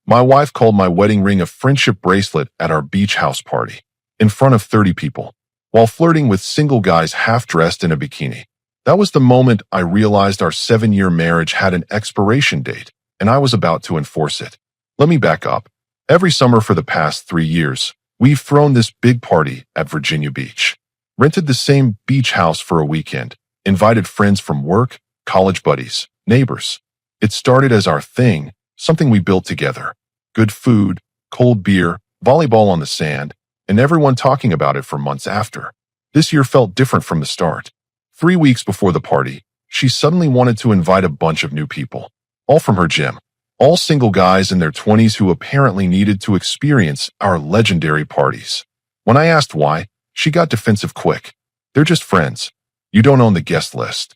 My wife called my wedding ring a friendship bracelet at our beach house party, in front of 30 people, while flirting with single guys half-dressed in a bikini. That was the moment I realized our 7-year marriage had an expiration date, and I was about to enforce it. Let me back up. Every summer for the past 3 years, we've thrown this big party at Virginia Beach. Rented the same beach house for a weekend, invited friends from work, college buddies, neighbors. It started as our thing, something we built together. Good food, cold beer, volleyball on the sand, and everyone talking about it for months after. This year felt different from the start. 3 weeks before the party, she suddenly wanted to invite a bunch of new people, all from her gym. All single guys in their 20s who apparently needed to experience our legendary parties. When I asked why, she got defensive quick. They're just friends. You don't own the guest list.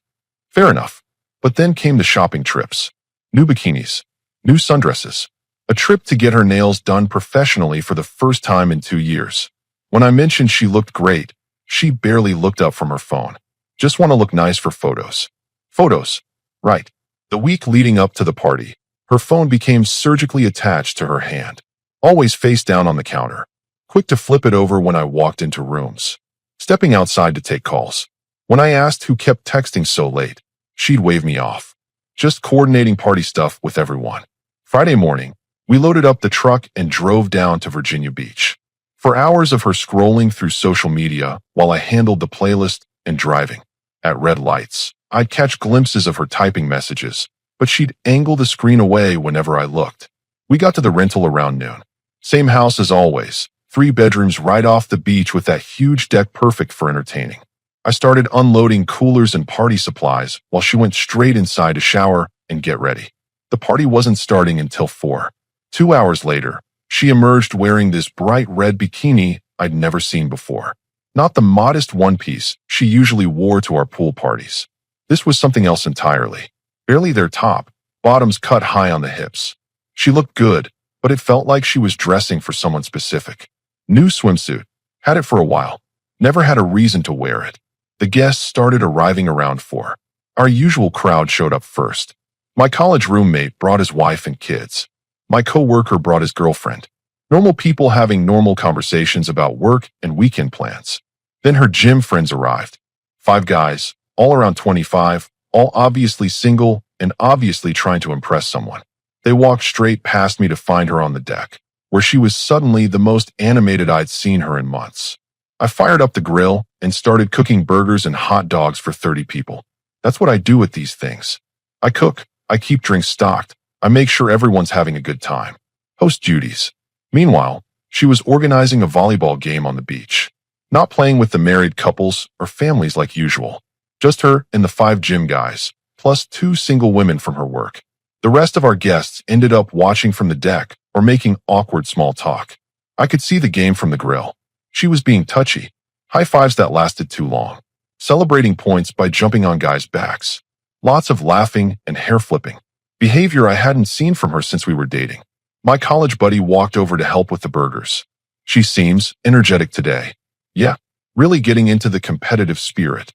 Fair enough. But then came the shopping trips. New bikinis. New sundresses. A trip to get her nails done professionally for the first time in 2 years. When I mentioned she looked great, she barely looked up from her phone. Just want to look nice for photos. Photos. Right. The week leading up to the party, her phone became surgically attached to her hand, always face down on the counter, quick to flip it over when I walked into rooms, stepping outside to take calls. When I asked who kept texting so late, she'd wave me off, just coordinating party stuff with everyone. Friday morning, we loaded up the truck and drove down to Virginia Beach. For hours of her scrolling through social media while I handled the playlist and driving. At red lights, I'd catch glimpses of her typing messages, but she'd angle the screen away whenever I looked. We got to the rental around noon. Same house as always, 3 bedrooms right off the beach with that huge deck perfect for entertaining. I started unloading coolers and party supplies while she went straight inside to shower and get ready. The party wasn't starting until 4. 2 hours later, she emerged wearing this bright red bikini I'd never seen before. Not the modest one-piece she usually wore to our pool parties. This was something else entirely. Barely their top, bottoms cut high on the hips. She looked good, but it felt like she was dressing for someone specific. New swimsuit. Had it for a while. Never had a reason to wear it. The guests started arriving around 4. Our usual crowd showed up first. My college roommate brought his wife and kids. My coworker brought his girlfriend. Normal people having normal conversations about work and weekend plans. Then her gym friends arrived. 5 guys, all around 25, all obviously single and obviously trying to impress someone. They walked straight past me to find her on the deck, where she was suddenly the most animated I'd seen her in months. I fired up the grill and started cooking burgers and hot dogs for 30 people. That's what I do with these things. I cook, I keep drinks stocked, I make sure everyone's having a good time. Host duties. Meanwhile, she was organizing a volleyball game on the beach. Not playing with the married couples or families like usual. Just her and the 5 gym guys, plus 2 single women from her work. The rest of our guests ended up watching from the deck or making awkward small talk. I could see the game from the grill. She was being touchy. High fives that lasted too long. Celebrating points by jumping on guys' backs. Lots of laughing and hair flipping. Behavior I hadn't seen from her since we were dating. My college buddy walked over to help with the burgers. She seems energetic today. Yeah, really getting into the competitive spirit.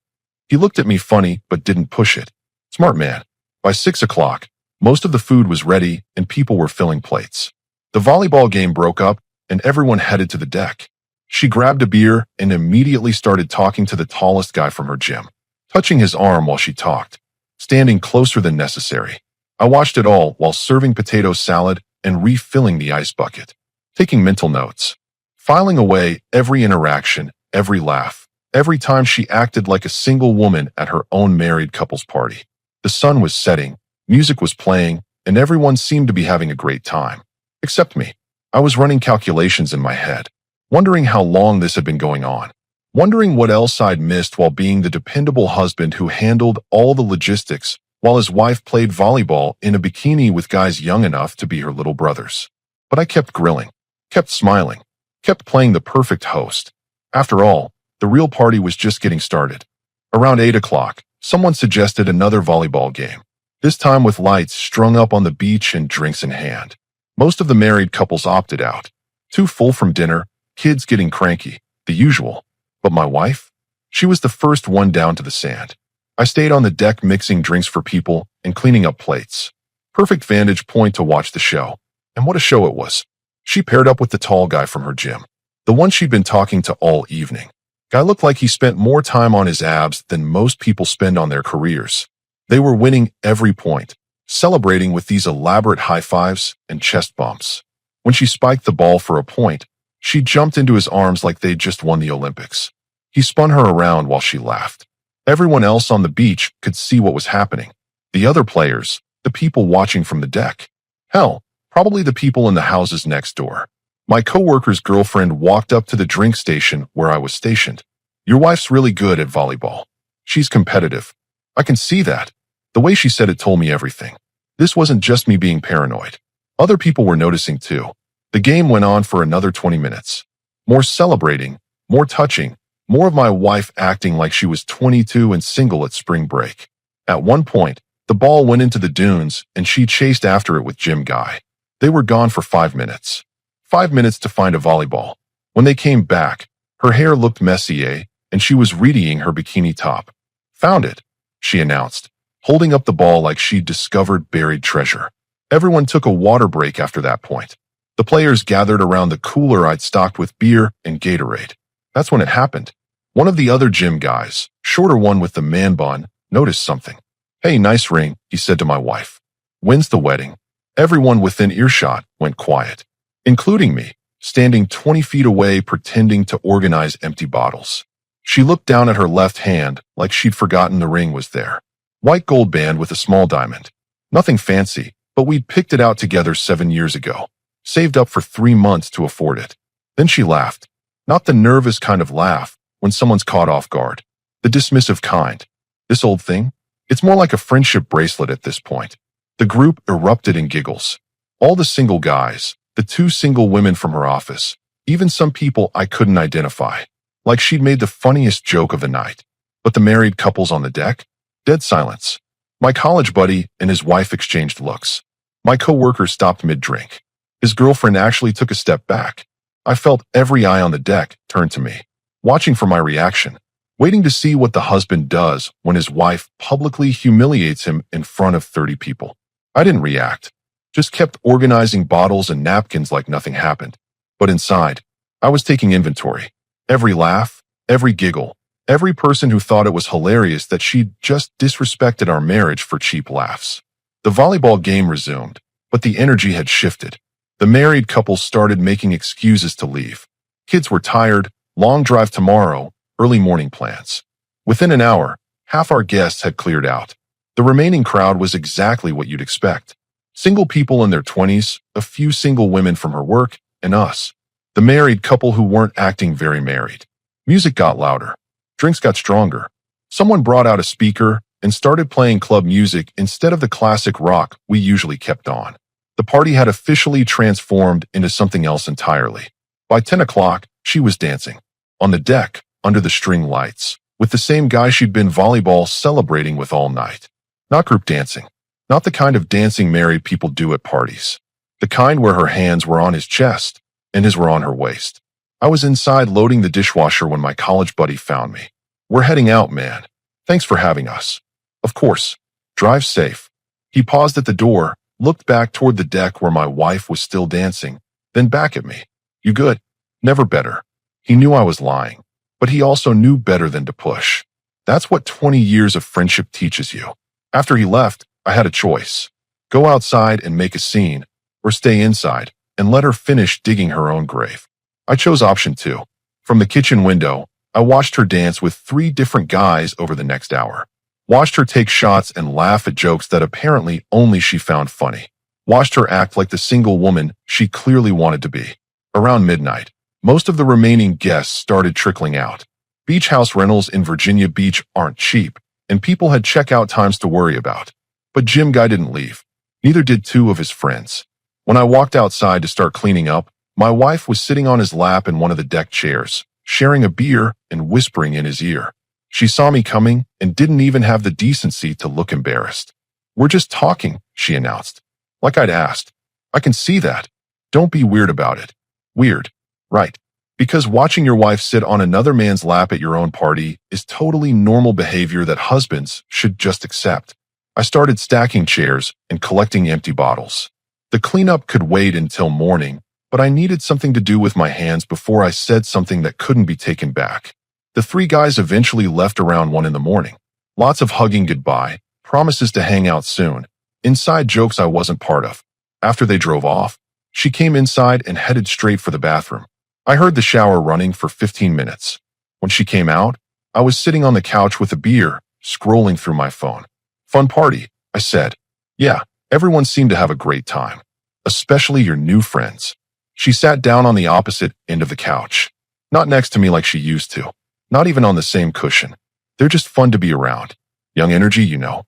He looked at me funny, but didn't push it. Smart man. By 6 o'clock, most of the food was ready and people were filling plates. The volleyball game broke up and everyone headed to the deck. She grabbed a beer and immediately started talking to the tallest guy from her gym, touching his arm while she talked, standing closer than necessary. I watched it all while serving potato salad and refilling the ice bucket, taking mental notes, filing away every interaction, every laugh. Every time she acted like a single woman at her own married couple's party. The sun was setting, music was playing, and everyone seemed to be having a great time. Except me. I was running calculations in my head, wondering how long this had been going on, wondering what else I'd missed while being the dependable husband who handled all the logistics while his wife played volleyball in a bikini with guys young enough to be her little brothers. But I kept grilling, kept smiling, kept playing the perfect host. After all, the real party was just getting started. Around 8 o'clock, someone suggested another volleyball game, this time with lights strung up on the beach and drinks in hand. Most of the married couples opted out. Too full from dinner, kids getting cranky, the usual. But my wife? She was the first one down to the sand. I stayed on the deck mixing drinks for people and cleaning up plates. Perfect vantage point to watch the show. And what a show it was. She paired up with the tall guy from her gym, the one she'd been talking to all evening. Guy looked like he spent more time on his abs than most people spend on their careers. They were winning every point, celebrating with these elaborate high fives and chest bumps. When she spiked the ball for a point, she jumped into his arms like they'd just won the Olympics. He spun her around while she laughed. Everyone else on the beach could see what was happening. The other players, the people watching from the deck. Hell, probably the people in the houses next door. My coworker's girlfriend walked up to the drink station where I was stationed. Your wife's really good at volleyball. She's competitive. I can see that. The way she said it told me everything. This wasn't just me being paranoid. Other people were noticing too. The game went on for another 20 minutes. More celebrating, more touching, more of my wife acting like she was 22 and single at spring break. At one point, the ball went into the dunes and she chased after it with Jim Guy. They were gone for 5 minutes. 5 minutes to find a volleyball. When they came back, her hair looked messy, and she was readying her bikini top. Found it, she announced, holding up the ball like she'd discovered buried treasure. Everyone took a water break after that point. The players gathered around the cooler I'd stocked with beer and Gatorade. That's when it happened. One of the other gym guys, shorter one with the man bun, noticed something. Hey, nice ring, he said to my wife. When's the wedding? Everyone within earshot went quiet, including me, standing 20 feet away pretending to organize empty bottles. She looked down at her left hand like she'd forgotten the ring was there. White gold band with a small diamond. Nothing fancy, but we'd picked it out together 7 years ago. Saved up for 3 months to afford it. Then she laughed. Not the nervous kind of laugh when someone's caught off guard. The dismissive kind. This old thing? It's more like a friendship bracelet at this point. The group erupted in giggles. All the single guys, the 2 single women from her office, even some people I couldn't identify. Like she'd made the funniest joke of the night. But the married couples on the deck? Dead silence. My college buddy and his wife exchanged looks. My coworker stopped mid-drink. His girlfriend actually took a step back. I felt every eye on the deck turn to me, watching for my reaction, waiting to see what the husband does when his wife publicly humiliates him in front of 30 people. I didn't react, just kept organizing bottles and napkins like nothing happened. But inside, I was taking inventory. Every laugh, every giggle, every person who thought it was hilarious that she'd just disrespected our marriage for cheap laughs. The volleyball game resumed, but the energy had shifted. The married couple started making excuses to leave. Kids were tired, long drive tomorrow, early morning plans. Within an hour, half our guests had cleared out. The remaining crowd was exactly what you'd expect. Single people in their 20s, a few single women from her work, and us. The married couple who weren't acting very married. Music got louder. Drinks got stronger. Someone brought out a speaker and started playing club music instead of the classic rock we usually kept on. The party had officially transformed into something else entirely. By 10 o'clock, she was dancing. On the deck, under the string lights, with the same guy she'd been volleyball celebrating with all night. Not group dancing. Not the kind of dancing married people do at parties. The kind where her hands were on his chest and his were on her waist. I was inside loading the dishwasher when my college buddy found me. We're heading out, man. Thanks for having us. Of course. Drive safe. He paused at the door, looked back toward the deck where my wife was still dancing, then back at me. You good? Never better. He knew I was lying, but he also knew better than to push. That's what 20 years of friendship teaches you. After he left, I had a choice. Go outside and make a scene, or stay inside and let her finish digging her own grave. I chose option 2. From the kitchen window, I watched her dance with 3 different guys over the next hour. Watched her take shots and laugh at jokes that apparently only she found funny. Watched her act like the single woman she clearly wanted to be. Around midnight, most of the remaining guests started trickling out. Beach house rentals in Virginia Beach aren't cheap, and people had checkout times to worry about. But Jim Guy didn't leave. Neither did 2 of his friends. When I walked outside to start cleaning up, my wife was sitting on his lap in one of the deck chairs, sharing a beer and whispering in his ear. She saw me coming and didn't even have the decency to look embarrassed. We're just talking, she announced. Like I'd asked. I can see that. Don't be weird about it. Weird. Right. Because watching your wife sit on another man's lap at your own party is totally normal behavior that husbands should just accept. I started stacking chairs and collecting empty bottles. The cleanup could wait until morning, but I needed something to do with my hands before I said something that couldn't be taken back. The three guys eventually left around 1 in the morning. Lots of hugging goodbye, promises to hang out soon, inside jokes I wasn't part of. After they drove off, she came inside and headed straight for the bathroom. I heard the shower running for 15 minutes. When she came out, I was sitting on the couch with a beer, scrolling through my phone. Fun party, I said. Yeah, everyone seemed to have a great time. Especially your new friends. She sat down on the opposite end of the couch. Not next to me like she used to. Not even on the same cushion. They're just fun to be around. Young energy, you know.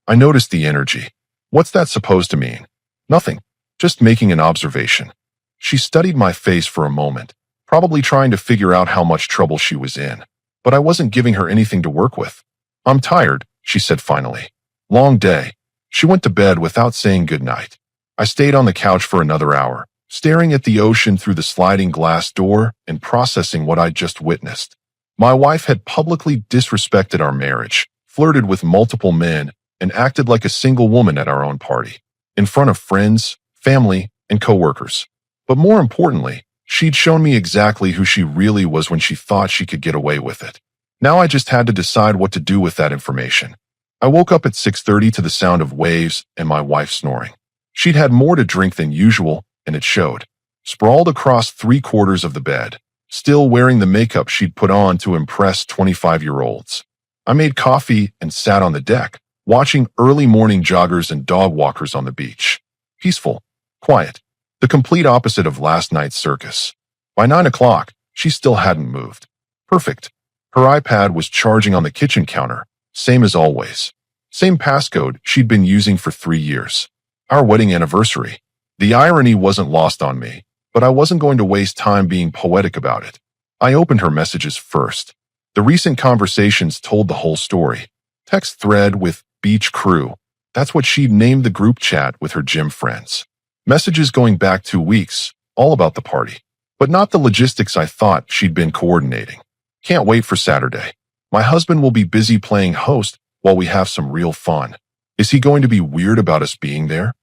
I noticed the energy. What's that supposed to mean? Nothing. Just making an observation. She studied my face for a moment, probably trying to figure out how much trouble she was in. But I wasn't giving her anything to work with. I'm tired, she said finally. Long day. She went to bed without saying goodnight. I stayed on the couch for another hour, staring at the ocean through the sliding glass door and processing what I'd just witnessed. My wife had publicly disrespected our marriage, flirted with multiple men, and acted like a single woman at our own party, in front of friends, family, and coworkers. But more importantly, she'd shown me exactly who she really was when she thought she could get away with it. Now I just had to decide what to do with that information. I woke up at 6:30 to the sound of waves and my wife snoring. She'd had more to drink than usual, and it showed. Sprawled across 3/4 of the bed, still wearing the makeup she'd put on to impress 25-year-olds. I made coffee and sat on the deck, watching early morning joggers and dog walkers on the beach. Peaceful, quiet, the complete opposite of last night's circus. By 9 o'clock, she still hadn't moved. Perfect. Her iPad was charging on the kitchen counter, same as always. Same passcode she'd been using for 3 years. Our wedding anniversary. The irony wasn't lost on me, but I wasn't going to waste time being poetic about it. I opened her messages first. The recent conversations told the whole story. Text thread with Beach Crew. That's what she'd named the group chat with her gym friends. Messages going back 2 weeks, all about the party. But not the logistics I thought she'd been coordinating. Can't wait for Saturday. My husband will be busy playing host while we have some real fun. Is he going to be weird about us being there?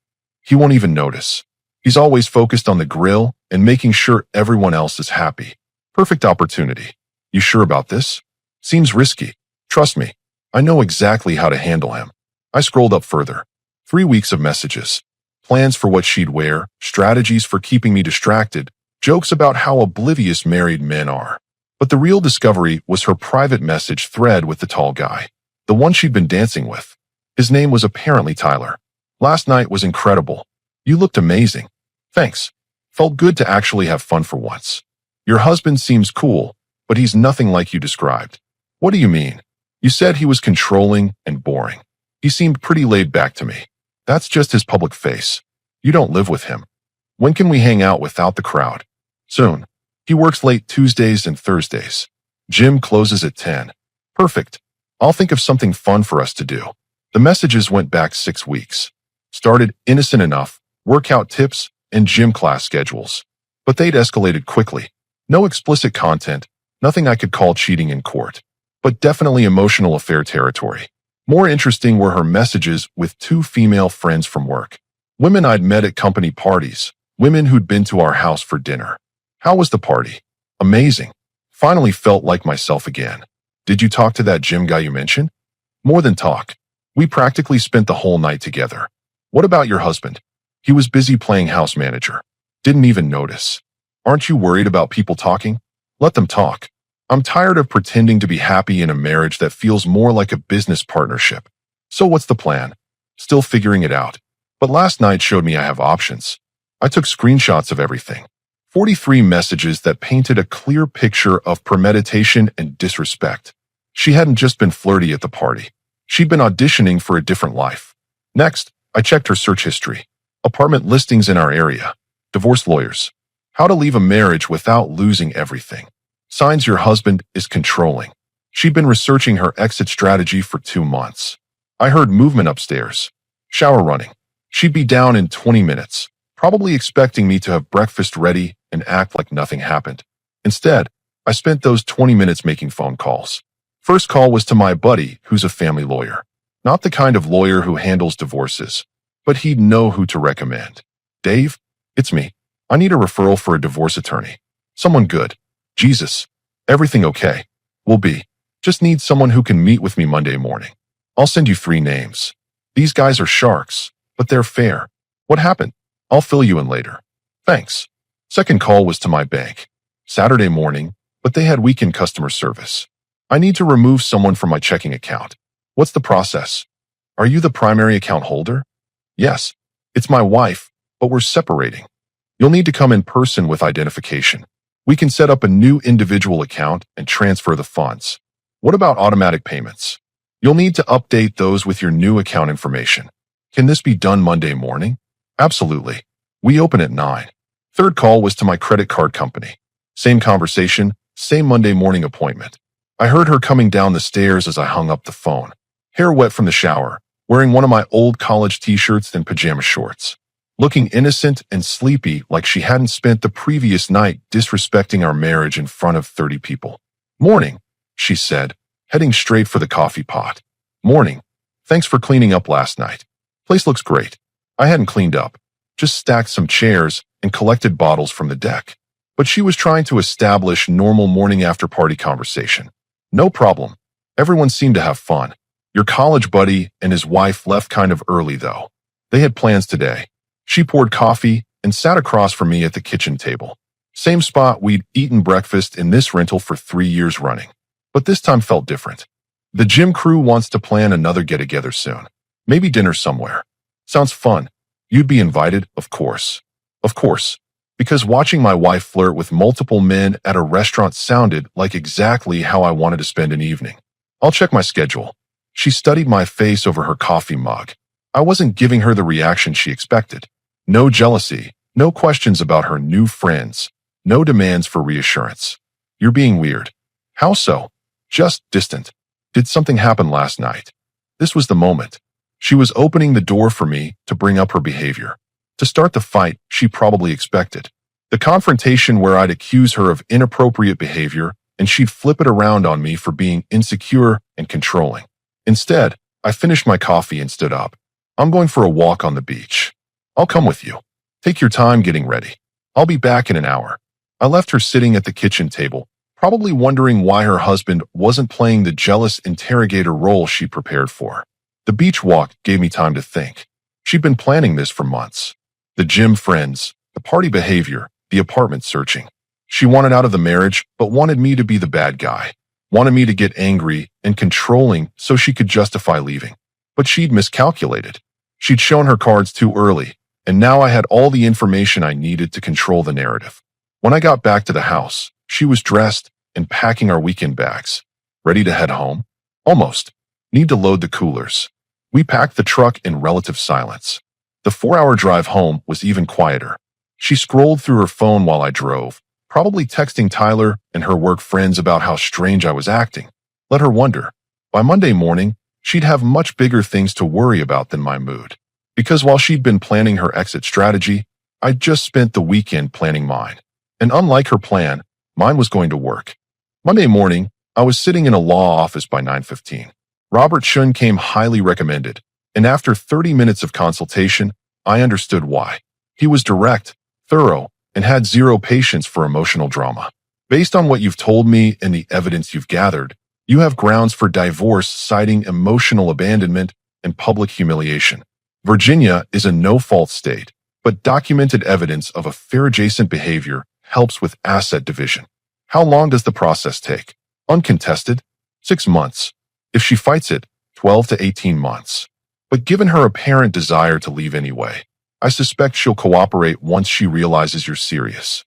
He won't even notice. He's always focused on the grill and making sure everyone else is happy. Perfect opportunity. You sure about this? Seems risky. Trust me. I know exactly how to handle him. I scrolled up further. 3 weeks of messages. Plans for what she'd wear, strategies for keeping me distracted, jokes about how oblivious married men are. But the real discovery was her private message thread with the tall guy. The one she'd been dancing with. His name was apparently Tyler. Last night was incredible. You looked amazing. Thanks. Felt good to actually have fun for once. Your husband seems cool, but he's nothing like you described. What do you mean? You said he was controlling and boring. He seemed pretty laid back to me. That's just his public face. You don't live with him. When can we hang out without the crowd? Soon. He works late Tuesdays and Thursdays. Gym closes at 10. Perfect. I'll think of something fun for us to do. The messages went back 6 weeks. Started innocent enough, workout tips, and gym class schedules. But they'd escalated quickly. No explicit content, nothing I could call cheating in court. But definitely emotional affair territory. More interesting were her messages with 2 female friends from work. Women I'd met at company parties. Women who'd been to our house for dinner. How was the party? Amazing. Finally felt like myself again. Did you talk to that gym guy you mentioned? More than talk. We practically spent the whole night together. What about your husband? He was busy playing house manager. Didn't even notice. Aren't you worried about people talking? Let them talk. I'm tired of pretending to be happy in a marriage that feels more like a business partnership. So what's the plan? Still figuring it out. But last night showed me I have options. I took screenshots of everything. 43 messages that painted a clear picture of premeditation and disrespect. She hadn't just been flirty at the party. She'd been auditioning for a different life. Next, I checked her search history. Apartment listings in our area. Divorce lawyers. How to leave a marriage without losing everything. Signs your husband is controlling. She'd been researching her exit strategy for 2 months. I heard movement upstairs. Shower running. She'd be down in 20 minutes, probably expecting me to have breakfast ready and act like nothing happened. Instead, I spent those 20 minutes making phone calls. First call was to my buddy, who's a family lawyer. Not the kind of lawyer who handles divorces, but he'd know who to recommend. Dave, it's me. I need a referral for a divorce attorney. Someone good. Jesus. Everything okay? Will be. Just need someone who can meet with me Monday morning. I'll send you 3 names. These guys are sharks, but they're fair. What happened? I'll fill you in later. Thanks. Second call was to my bank. Saturday morning, but they had weekend customer service. I need to remove someone from my checking account. What's the process? Are you the primary account holder? Yes. It's my wife, but we're separating. You'll need to come in person with identification. We can set up a new individual account and transfer the funds. What about automatic payments? You'll need to update those with your new account information. Can this be done Monday morning? Absolutely. We open at 9. Third call was to my credit card company. Same conversation, same Monday morning appointment. I heard her coming down the stairs as I hung up the phone. Hair wet from the shower, wearing one of my old college t-shirts and pajama shorts. Looking innocent and sleepy like she hadn't spent the previous night disrespecting our marriage in front of 30 people. Morning, she said, heading straight for the coffee pot. Morning. Thanks for cleaning up last night. Place looks great. I hadn't cleaned up, just stacked some chairs and collected bottles from the deck. But she was trying to establish normal morning after party conversation. No problem. Everyone seemed to have fun. Your college buddy and his wife left kind of early though. They had plans today. She poured coffee and sat across from me at the kitchen table. Same spot we'd eaten breakfast in this rental for 3 years running. But this time felt different. The gym crew wants to plan another get-together soon. Maybe dinner somewhere. Sounds fun. You'd be invited, of course. Of course. Because watching my wife flirt with multiple men at a restaurant sounded like exactly how I wanted to spend an evening. I'll check my schedule. She studied my face over her coffee mug. I wasn't giving her the reaction she expected. No jealousy, no questions about her new friends, no demands for reassurance. You're being weird. How so? Just distant. Did something happen last night? This was the moment. She was opening the door for me to bring up her behavior. To start the fight she probably expected. The confrontation where I'd accuse her of inappropriate behavior and she'd flip it around on me for being insecure and controlling. Instead, I finished my coffee and stood up. I'm going for a walk on the beach. I'll come with you. Take your time getting ready. I'll be back in an hour. I left her sitting at the kitchen table, probably wondering why her husband wasn't playing the jealous interrogator role she prepared for. The beach walk gave me time to think. She'd been planning this for months. The gym friends, the party behavior, the apartment searching. She wanted out of the marriage, but wanted me to be the bad guy. Wanted me to get angry and controlling so she could justify leaving. But she'd miscalculated. She'd shown her cards too early, and now I had all the information I needed to control the narrative. When I got back to the house, she was dressed and packing our weekend bags. Ready to head home? Almost. Need to load the coolers. We packed the truck in relative silence. The 4-hour drive home was even quieter. She scrolled through her phone while I drove, probably texting Tyler and her work friends about how strange I was acting. Let her wonder. By Monday morning, she'd have much bigger things to worry about than my mood. Because while she'd been planning her exit strategy, I'd just spent the weekend planning mine. And unlike her plan, mine was going to work. Monday morning, I was sitting in a law office by 9:15. Robert Shun came highly recommended, and after 30 minutes of consultation, I understood why. He was direct, thorough, and had zero patience for emotional drama. Based on what you've told me and the evidence you've gathered, you have grounds for divorce citing emotional abandonment and public humiliation. Virginia is a no-fault state, but documented evidence of a fair-adjacent behavior helps with asset division. How long does the process take? Uncontested, 6 months. If she fights it, 12 to 18 months. But given her apparent desire to leave anyway, I suspect she'll cooperate once she realizes you're serious.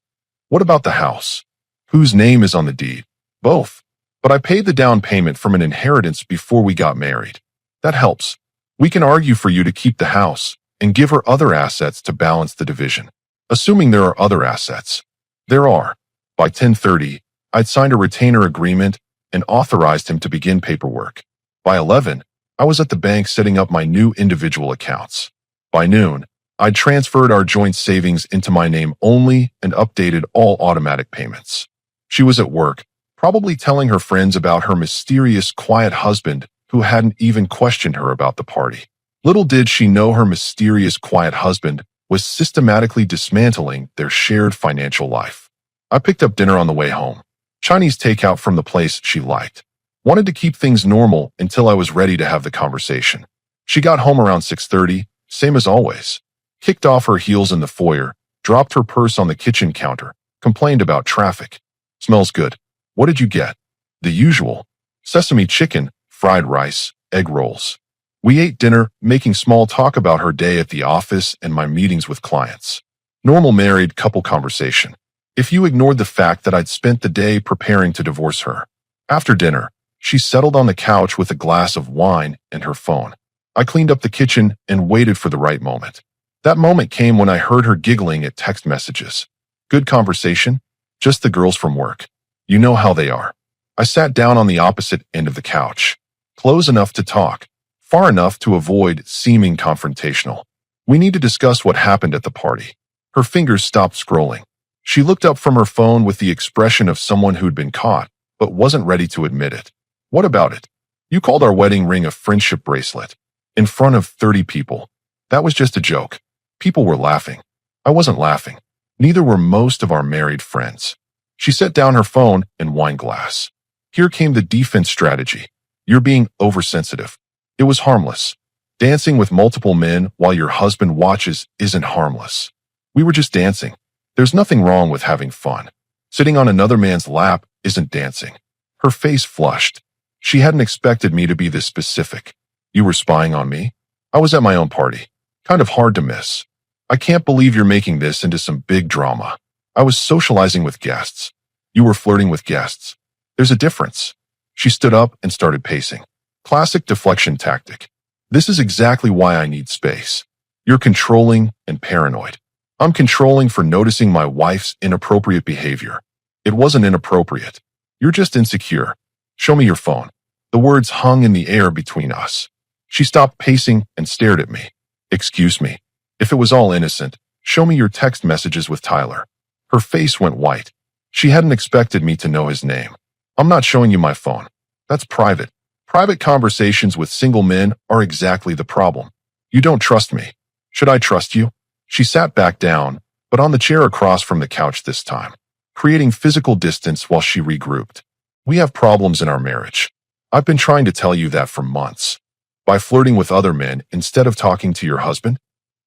What about the house? Whose name is on the deed? Both. But I paid the down payment from an inheritance before we got married. That helps. We can argue for you to keep the house and give her other assets to balance the division. Assuming there are other assets. There are. By 10:30, I'd signed a retainer agreement and authorized him to begin paperwork. By 11, I was at the bank setting up my new individual accounts. By noon, I'd transferred our joint savings into my name only and updated all automatic payments. She was at work, probably telling her friends about her mysterious, quiet husband who hadn't even questioned her about the party. Little did she know her mysterious, quiet husband was systematically dismantling their shared financial life. I picked up dinner on the way home. Chinese takeout from the place she liked. Wanted to keep things normal until I was ready to have the conversation. She got home around 6:30, same as always. Kicked off her heels in the foyer, dropped her purse on the kitchen counter, complained about traffic. Smells good. What did you get? The usual. Sesame chicken, fried rice, egg rolls. We ate dinner, making small talk about her day at the office and my meetings with clients. Normal married couple conversation. If you ignored the fact that I'd spent the day preparing to divorce her. After dinner, she settled on the couch with a glass of wine and her phone. I cleaned up the kitchen and waited for the right moment. That moment came when I heard her giggling at text messages. Good conversation? Just the girls from work. You know how they are. I sat down on the opposite end of the couch. Close enough to talk, far enough to avoid seeming confrontational. We need to discuss what happened at the party. Her fingers stopped scrolling. She looked up from her phone with the expression of someone who'd been caught, but wasn't ready to admit it. What about it? You called our wedding ring a friendship bracelet. In front of 30 people. That was just a joke. People were laughing. I wasn't laughing. Neither were most of our married friends. She set down her phone and wine glass. Here came the defense strategy. You're being oversensitive. It was harmless. Dancing with multiple men while your husband watches isn't harmless. We were just dancing. There's nothing wrong with having fun. Sitting on another man's lap isn't dancing. Her face flushed. She hadn't expected me to be this specific. You were spying on me? I was at my own party. Kind of hard to miss. I can't believe you're making this into some big drama. I was socializing with guests. You were flirting with guests. There's a difference. She stood up and started pacing. Classic deflection tactic. This is exactly why I need space. You're controlling and paranoid. I'm controlling for noticing my wife's inappropriate behavior. It wasn't inappropriate. You're just insecure. Show me your phone. The words hung in the air between us. She stopped pacing and stared at me. Excuse me. If it was all innocent, show me your text messages with Tyler. Her face went white. She hadn't expected me to know his name. I'm not showing you my phone. That's private. Private conversations with single men are exactly the problem. You don't trust me. Should I trust you? She sat back down, but on the chair across from the couch this time, creating physical distance while she regrouped. We have problems in our marriage. I've been trying to tell you that for months. By flirting with other men instead of talking to your husband?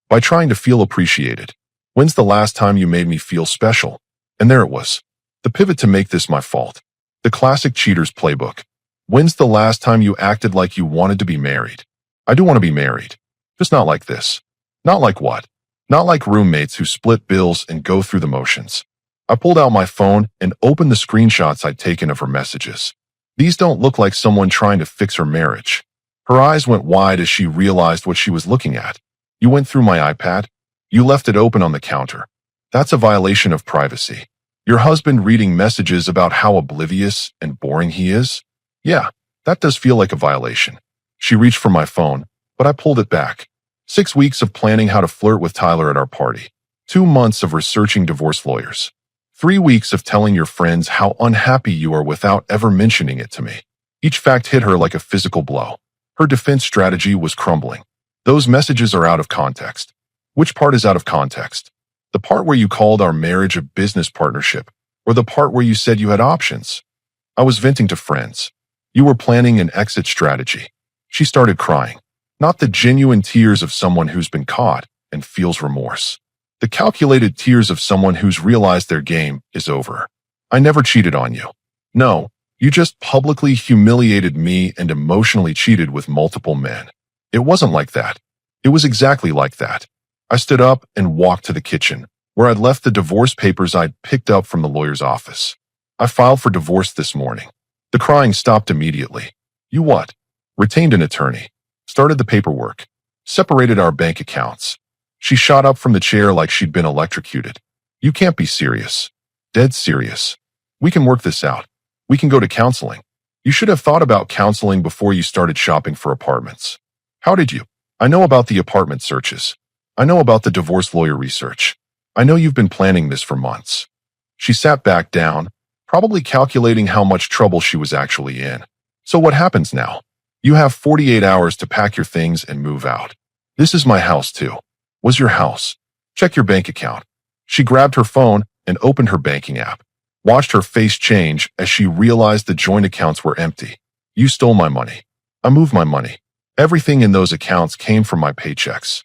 By trying to feel appreciated. When's the last time you made me feel special? And there it was. The pivot to make this my fault. The classic cheater's playbook. When's the last time you acted like you wanted to be married? I do want to be married. Just not like this. Not like what? Not like roommates who split bills and go through the motions. I pulled out my phone and opened the screenshots I'd taken of her messages. These don't look like someone trying to fix her marriage. Her eyes went wide as she realized what she was looking at. You went through my iPad. You left it open on the counter. That's a violation of privacy. Your husband reading messages about how oblivious and boring he is? Yeah, that does feel like a violation. She reached for my phone, but I pulled it back. 6 weeks of planning how to flirt with Tyler at our party. 2 months of researching divorce lawyers. 3 weeks of telling your friends how unhappy you are without ever mentioning it to me. Each fact hit her like a physical blow. Her defense strategy was crumbling. Those messages are out of context. Which part is out of context? The part where you called our marriage a business partnership, or the part where you said you had options? I was venting to friends. You were planning an exit strategy. She started crying. Not the genuine tears of someone who's been caught and feels remorse. The calculated tears of someone who's realized their game is over. I never cheated on you. No, you just publicly humiliated me and emotionally cheated with multiple men. It wasn't like that. It was exactly like that. I stood up and walked to the kitchen, where I'd left the divorce papers I'd picked up from the lawyer's office. I filed for divorce this morning. The crying stopped immediately. You what? Retained an attorney. Started the paperwork. Separated our bank accounts. She shot up from the chair like she'd been electrocuted. You can't be serious. Dead serious. We can work this out. We can go to counseling. You should have thought about counseling before you started shopping for apartments. How did you? I know about the apartment searches. I know about the divorce lawyer research. I know you've been planning this for months. She sat back down, probably calculating how much trouble she was actually in. So what happens now? You have 48 hours to pack your things and move out. This is my house too. Was your house. Check your bank account. She grabbed her phone and opened her banking app, watched her face change as she realized the joint accounts were empty. You stole my money. I moved my money. Everything in those accounts came from my paychecks.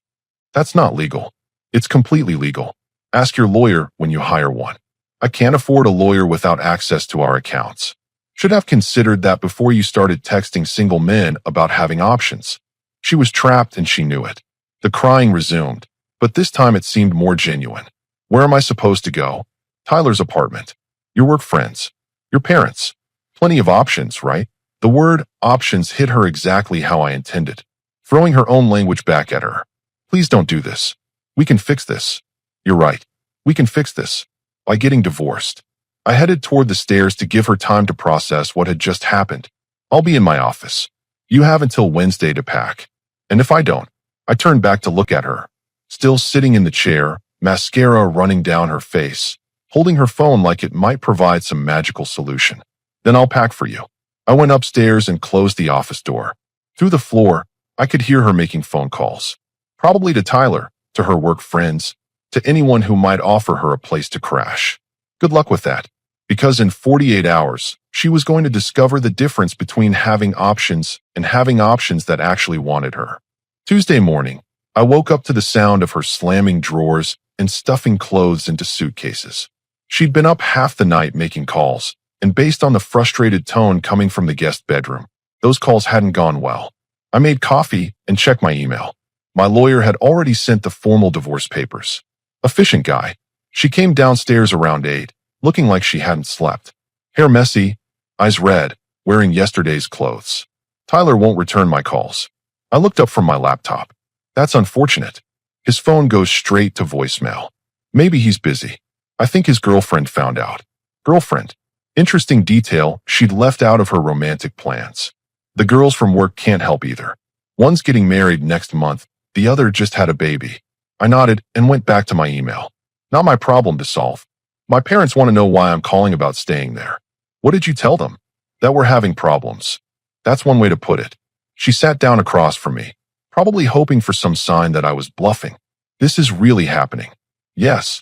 That's not legal. It's completely legal. Ask your lawyer when you hire one. I can't afford a lawyer without access to our accounts. Should have considered that before you started texting single men about having options. She was trapped and she knew it. The crying resumed, but this time it seemed more genuine. Where am I supposed to go? Tyler's apartment. Your work friends. Your parents. Plenty of options, right? The word options hit her exactly how I intended, throwing her own language back at her. Please don't do this. We can fix this. You're right. We can fix this. By getting divorced. I headed toward the stairs to give her time to process what had just happened. I'll be in my office. You have until Wednesday to pack. And if I don't, I turned back to look at her, still sitting in the chair, mascara running down her face, holding her phone like it might provide some magical solution. Then I'll pack for you. I went upstairs and closed the office door. Through the floor, I could hear her making phone calls. Probably to Tyler, to her work friends, to anyone who might offer her a place to crash. Good luck with that, because in 48 hours, she was going to discover the difference between having options and having options that actually wanted her. Tuesday morning, I woke up to the sound of her slamming drawers and stuffing clothes into suitcases. She'd been up half the night making calls, and based on the frustrated tone coming from the guest bedroom, those calls hadn't gone well. I made coffee and checked my email. My lawyer had already sent the formal divorce papers. Efficient guy. She came downstairs around 8, looking like she hadn't slept. Hair messy, eyes red, wearing yesterday's clothes. Tyler won't return my calls. I looked up from my laptop. That's unfortunate. His phone goes straight to voicemail. Maybe he's busy. I think his girlfriend found out. Girlfriend. Interesting detail she'd left out of her romantic plans. The girls from work can't help either. One's getting married next month, the other just had a baby. I nodded and went back to my email. Not my problem to solve. My parents want to know why I'm calling about staying there. What did you tell them? That we're having problems. That's one way to put it. She sat down across from me, probably hoping for some sign that I was bluffing. This is really happening. Yes.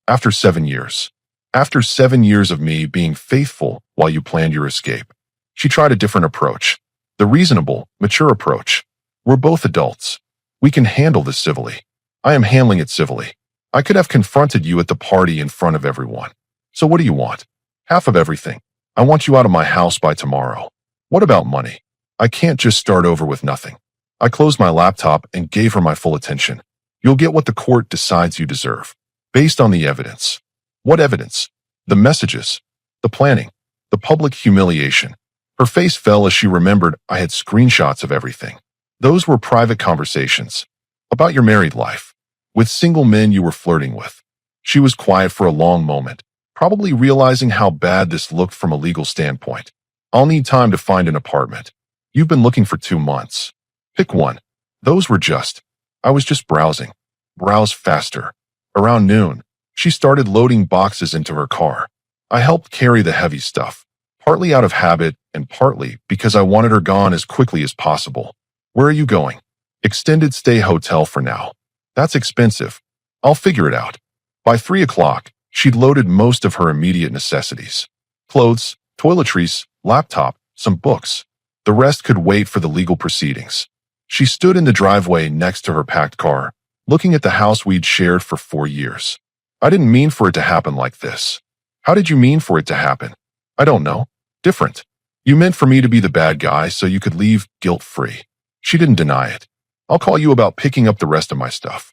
After 7 years. After 7 years of me being faithful while you planned your escape. She tried a different approach. The reasonable, mature approach. We're both adults. We can handle this civilly. I am handling it civilly. I could have confronted you at the party in front of everyone. So what do you want? Half of everything. I want you out of my house by tomorrow. What about money? I can't just start over with nothing. I closed my laptop and gave her my full attention. You'll get what the court decides you deserve. Based on the evidence. What evidence? The messages. The planning. The public humiliation. Her face fell as she remembered I had screenshots of everything. Those were private conversations. About your married life. With single men you were flirting with. She was quiet for a long moment, probably realizing how bad this looked from a legal standpoint. I'll need time to find an apartment. You've been looking for 2 months. Pick one. Those were just. I was just browsing. Browse faster. Around noon, she started loading boxes into her car. I helped carry the heavy stuff, partly out of habit and partly because I wanted her gone as quickly as possible. Where are you going? Extended stay hotel for now. That's expensive. I'll figure it out. By 3 o'clock, she'd loaded most of her immediate necessities. Clothes, toiletries, laptop, some books. The rest could wait for the legal proceedings. She stood in the driveway next to her packed car, looking at the house we'd shared for 4 years. I didn't mean for it to happen like this. How did you mean for it to happen? I don't know. Different. You meant for me to be the bad guy so you could leave guilt-free. She didn't deny it. I'll call you about picking up the rest of my stuff.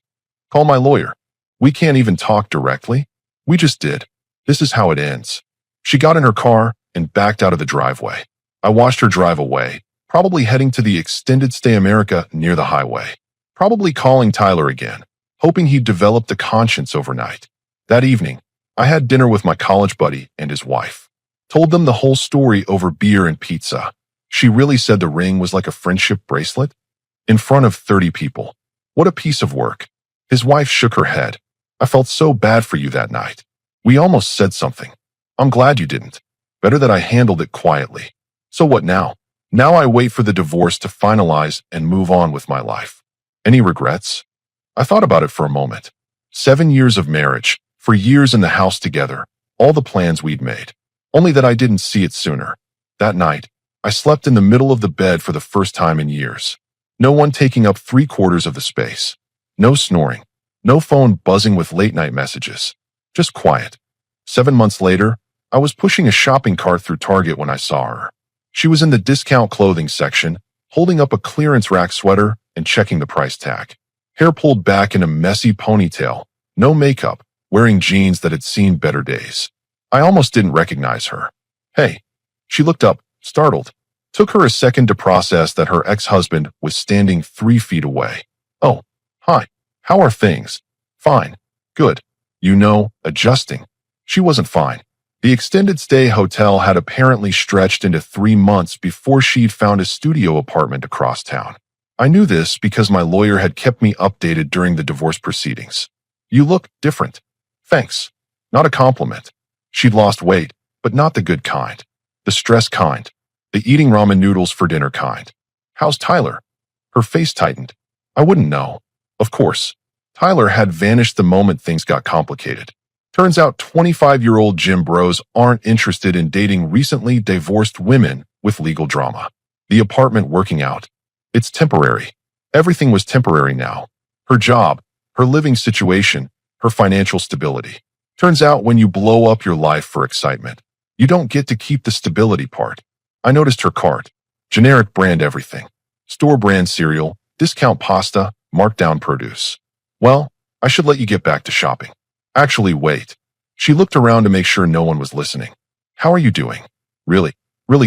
Call my lawyer. We can't even talk directly. We just did. This is how it ends. She got in her car and backed out of the driveway. I watched her drive away, probably heading to the Extended Stay America near the highway. Probably calling Tyler again, hoping he'd developed a conscience overnight. That evening, I had dinner with my college buddy and his wife. Told them the whole story over beer and pizza. She really said the ring was like a friendship bracelet? In front of 30 people. What a piece of work. His wife shook her head. I felt so bad for you that night. We almost said something. I'm glad you didn't. Better that I handled it quietly. So what now? Now I wait for the divorce to finalize and move on with my life. Any regrets? I thought about it for a moment. 7 years of marriage, for years in the house together, all the plans we'd made. Only that I didn't see it sooner. That night, I slept in the middle of the bed for the first time in years. No one taking up 3/4 of the space. No snoring. No phone buzzing with late-night messages. Just quiet. 7 months later, I was pushing a shopping cart through Target when I saw her. She was in the discount clothing section, holding up a clearance rack sweater and checking the price tag. Hair pulled back in a messy ponytail, no makeup, wearing jeans that had seen better days. I almost didn't recognize her. Hey. She looked up, startled. Took her a second to process that her ex-husband was standing 3 feet away. Oh, hi. How are things? Fine. Good. You know, adjusting. She wasn't fine. The extended stay hotel had apparently stretched into 3 months before she'd found a studio apartment across town. I knew this because my lawyer had kept me updated during the divorce proceedings. You look different. Thanks. Not a compliment. She'd lost weight, but not the good kind. The stress kind. The eating ramen noodles for dinner kind. How's Tyler? Her face tightened. I wouldn't know. Of course. Tyler had vanished the moment things got complicated. Turns out 25-year-old gym bros aren't interested in dating recently divorced women with legal drama. The apartment working out. It's temporary. Everything was temporary now. Her job, her living situation, her financial stability. Turns out when you blow up your life for excitement, you don't get to keep the stability part. I noticed her cart. Generic brand everything. Store brand cereal, discount pasta, markdown produce. Well, I should let you get back to shopping. Actually, wait. She looked around to make sure no one was listening. How are you doing? Really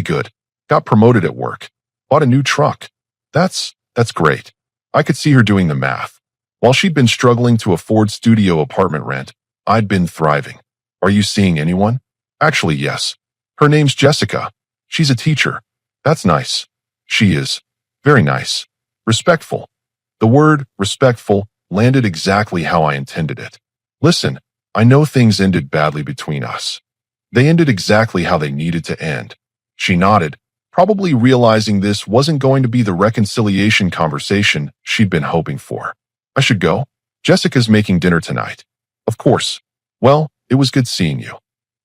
good. Got promoted at work. Bought a new truck. That's great. I could see her doing the math. While she'd been struggling to afford studio apartment rent, I'd been thriving. Are you seeing anyone? Actually, yes. Her name's Jessica. She's a teacher. That's nice. She is. Very nice. Respectful. The word respectful landed exactly how I intended it. Listen, I know things ended badly between us. They ended exactly how they needed to end. She nodded, probably realizing this wasn't going to be the reconciliation conversation she'd been hoping for. I should go. Jessica's making dinner tonight. Of course. Well, it was good seeing you.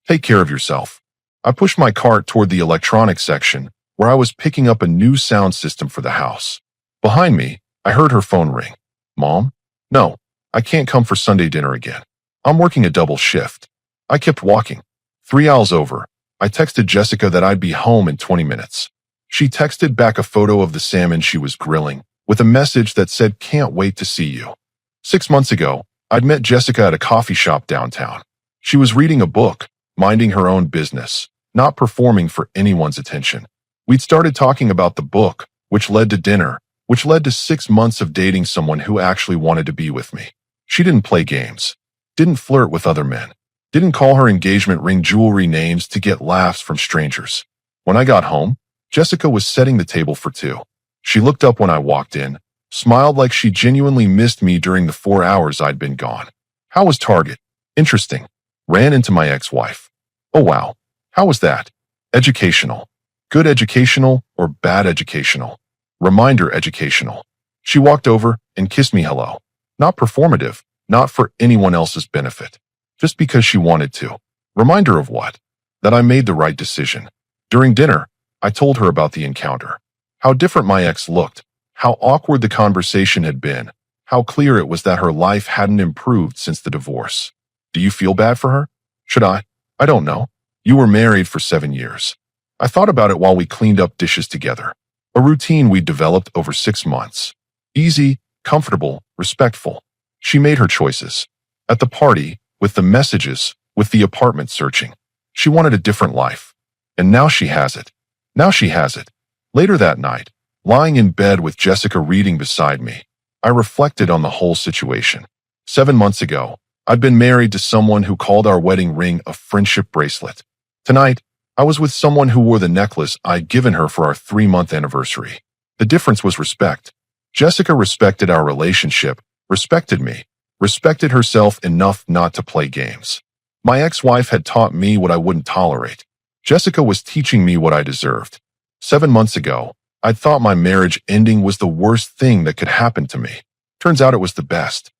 Take care of yourself. I pushed my cart toward the electronics section, where I was picking up a new sound system for the house. Behind me, I heard her phone ring. Mom? No, I can't come for Sunday dinner again. I'm working a double shift. I kept walking. 3 aisles over, I texted Jessica that I'd be home in 20 minutes. She texted back a photo of the salmon she was grilling, with a message that said, "Can't wait to see you." 6 months ago, I'd met Jessica at a coffee shop downtown. She was reading a book, minding her own business, not performing for anyone's attention. We'd started talking about the book, which led to dinner, which led to 6 months of dating someone who actually wanted to be with me. She didn't play games, didn't flirt with other men, didn't call her engagement ring jewelry names to get laughs from strangers. When I got home, Jessica was setting the table for 2. She looked up when I walked in, smiled like she genuinely missed me during the 4 hours I'd been gone. How was Target? Interesting. Ran into my ex-wife. Oh wow. How was that? Educational. Good educational or bad educational? Reminder educational. She walked over and kissed me hello. Not performative, not for anyone else's benefit. Just because she wanted to. Reminder of what? That I made the right decision. During dinner, I told her about the encounter. How different my ex looked. How awkward the conversation had been. How clear it was that her life hadn't improved since the divorce. Do you feel bad for her? Should I? I don't know. You were married for 7 years. I thought about it while we cleaned up dishes together. A routine we'd developed over 6 months. Easy, comfortable, respectful. She made her choices. At the party, with the messages, with the apartment searching. She wanted a different life. And now she has it. Now she has it. Later that night, lying in bed with Jessica reading beside me, I reflected on the whole situation. 7 months ago, I'd been married to someone who called our wedding ring a friendship bracelet. Tonight, I was with someone who wore the necklace I'd given her for our 3-month anniversary. The difference was respect. Jessica respected our relationship, respected me, respected herself enough not to play games. My ex-wife had taught me what I wouldn't tolerate. Jessica was teaching me what I deserved. 7 months ago, I'd thought my marriage ending was the worst thing that could happen to me. Turns out it was the best.